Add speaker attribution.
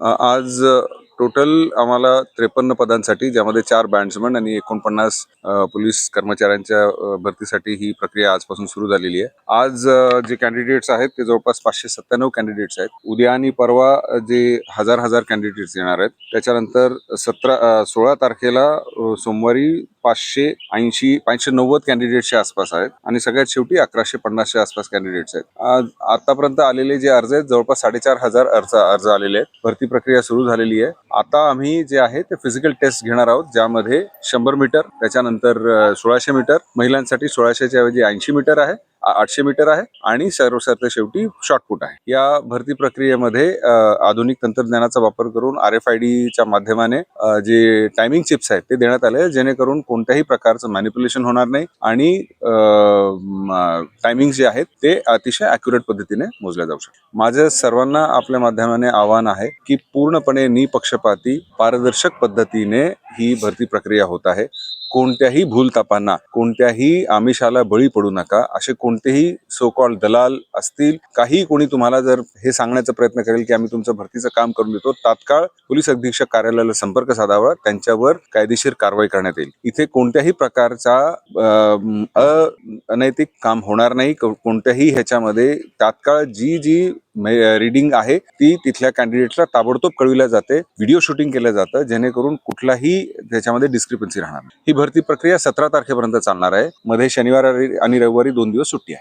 Speaker 1: आज टोटल आम्हाला 53 पदांसाठी, ज्यामध्ये 4 बँड्समन आणि 49 पोलीस कर्मचाऱ्यांच्या भरतीसाठी ही प्रक्रिया आजपासून सुरू झालेली आहे. आज जे कॅन्डिडेट्स आहेत ते जवळपास 597 कॅन्डिडेट्स आहेत. उद्या आणि परवा जे हजार कॅन्डिडेट्स येणार आहेत. त्याच्यानंतर 16 तारखेला सोमवारी 590 कॅन्डिडेट्सच्या आसपास आहेत आणि सगळ्यात शेवटी 1150च्या आसपास कॅन्डिडेट्स आहेत. आतापर्यंत आलेले जे अर्ज आहेत जवळपास 4500 अर्ज आलेले आहेत. भरती प्रक्रिया सुरू झालेली आहे. आता आम्ही जे आहे ते फिजिकल टेस्ट घेणार आहोत, ज्यामध्ये 100 मीटर, त्याच्यानंतर 1600 मीटर, महिलांसाठी 1600च्या ऐवजी 80 मीटर आहे, 800 मीटर आहे आणि सर्वसाधारण शेवटी शॉर्टपुट आहे. या भरती प्रक्रियेमध्ये आधुनिक तंत्रज्ञानाचा वापर करून RFIDच्या माध्यमाने जे टायमिंग चिप्स आहेत ते देण्यात आले, जेणेकरून कोणत्याही प्रकारचं मॅनिप्युलेशन होणार नाही आणि टायमिंग जे आहेत ते अतिशय ॲक्युरेट पद्धतीने मोजल्या जाऊ शकतात. माझं सर्वांना आपल्या माध्यमाने आवाहन आहे की पूर्णपणे निपक्षपाती पारदर्शक पद्धतीने ही भरती प्रक्रिया होत आहे. कोणत्याही भूलथापांना, कोणत्याही आमिषाला बळी पडू नका. असे कोणतेही सो कॉल्ड दलाल असतील, काही कोणी तुम्हाला जर हे सांगण्याचा प्रयत्न करेल की आम्ही तुमचं भरतीचं काम करून देतो, तात्काळ पोलीस अधीक्षक कार्यालयाला संपर्क साधावा. त्यांच्यावर कायदेशीर कारवाई करण्यात येईल. इथे कोणत्याही प्रकारचा अनैतिक काम होणार नाही. कोणत्याही ह्याच्यामध्ये तात्काळ जी रीडिंग आहे ती तिथल्या कॅन्डिडेटला ताबडतोब कळविल्या जाते. व्हिडिओ शूटिंग केलं जातं, जेणेकरून कुठलाही त्याच्यामध्ये डिस्क्रिपन्सी राहणार नाही. ही भरती प्रक्रिया 17 तारखेपर्यंत चालणार आहे. मध्ये शनिवार आणि रविवारी 2 दिवस सुट्टी आहे.